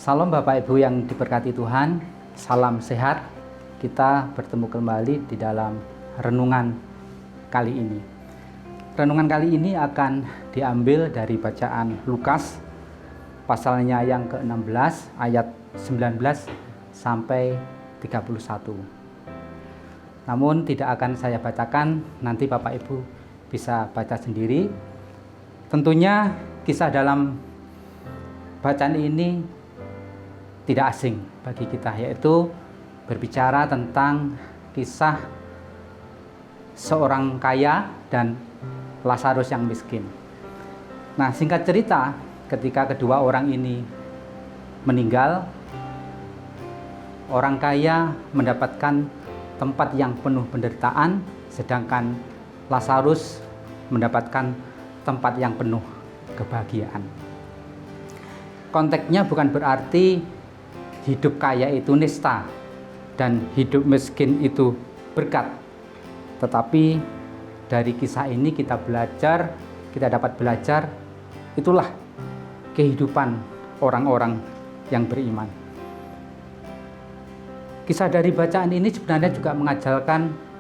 Salam Bapak Ibu yang diberkati Tuhan, salam sehat. Kita bertemu kembali di dalam renungan kali ini. Renungan kali ini akan diambil dari bacaan Lukas, pasalnya yang ke-16, ayat 19 sampai 31. Namun tidak akan saya bacakan, nanti Bapak Ibu bisa baca sendiri. Tentunya kisah dalam bacaan ini tidak asing bagi kita, yaitu berbicara tentang kisah seorang kaya dan Lazarus yang miskin. Nah, singkat cerita, ketika kedua orang ini meninggal, orang kaya mendapatkan tempat yang penuh penderitaan, sedangkan Lazarus mendapatkan tempat yang penuh kebahagiaan. Konteksnya bukan berarti hidup kaya itu nista dan hidup miskin itu berkat. Tetapi dari kisah ini kita dapat belajar itulah kehidupan orang-orang yang beriman. Kisah dari bacaan ini sebenarnya juga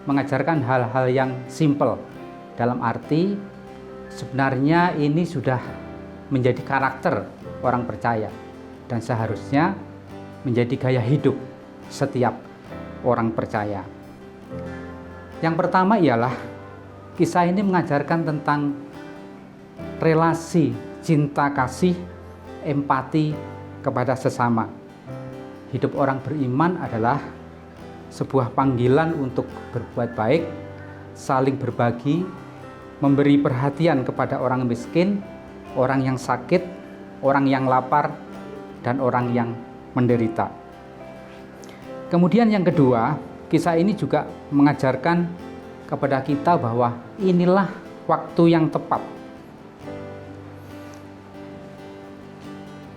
mengajarkan hal-hal yang simpel, dalam arti sebenarnya ini sudah menjadi karakter orang percaya dan seharusnya menjadi gaya hidup setiap orang percaya. Yang pertama ialah kisah ini mengajarkan tentang relasi cinta kasih, empati kepada sesama. Hidup orang beriman adalah sebuah panggilan untuk berbuat baik, saling berbagi, memberi perhatian kepada orang miskin, orang yang sakit, orang yang lapar, dan orang yang menderita. Kemudian yang kedua, kisah ini juga mengajarkan kepada kita bahwa inilah waktu yang tepat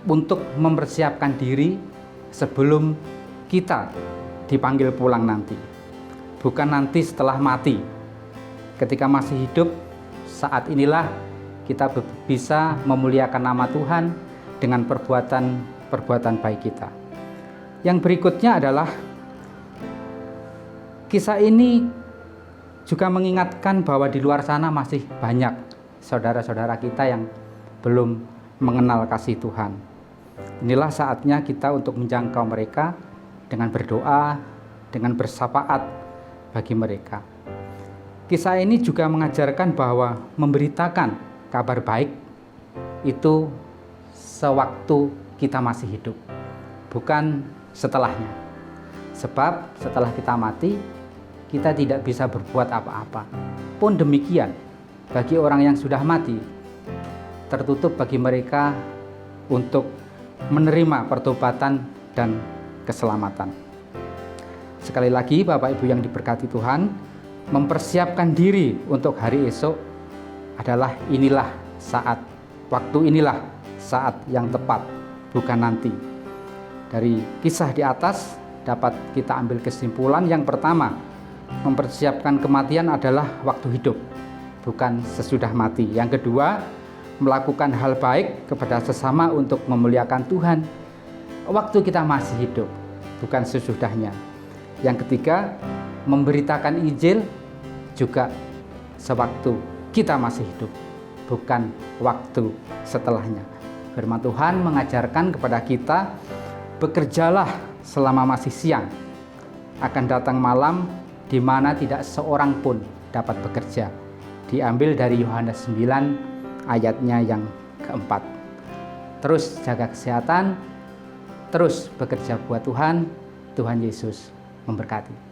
untuk mempersiapkan diri sebelum kita dipanggil pulang nanti. Bukan nanti setelah mati. Ketika masih hidup, saat inilah kita bisa memuliakan nama Tuhan dengan perbuatan baik kita. Yang berikutnya adalah kisah ini juga mengingatkan bahwa di luar sana masih banyak saudara-saudara kita yang belum mengenal kasih Tuhan. Inilah saatnya kita untuk menjangkau mereka dengan berdoa, dengan bersafaat bagi mereka. Kisah ini juga mengajarkan bahwa memberitakan kabar baik itu sewaktu kita masih hidup, bukan setelahnya. Sebab setelah kita mati, kita tidak bisa berbuat apa-apa. Pun demikian, bagi orang yang sudah mati, tertutup bagi mereka untuk menerima pertobatan dan keselamatan. Sekali lagi, Bapak Ibu yang diberkati Tuhan, mempersiapkan diri untuk hari esok adalah waktu inilah saat yang tepat, bukan nanti. Dari kisah di atas dapat kita ambil kesimpulan yang pertama, mempersiapkan kematian adalah waktu hidup, bukan sesudah mati. Yang kedua, melakukan hal baik kepada sesama untuk memuliakan Tuhan waktu kita masih hidup, bukan sesudahnya. Yang ketiga, memberitakan Injil juga sewaktu kita masih hidup, bukan waktu setelahnya. Firman Tuhan mengajarkan kepada kita, bekerjalah selama masih siang, akan datang malam di mana tidak seorang pun dapat bekerja. Diambil dari Yohanes 9 ayatnya yang keempat. Terus jaga kesehatan, terus bekerja buat Tuhan. Tuhan Yesus memberkati.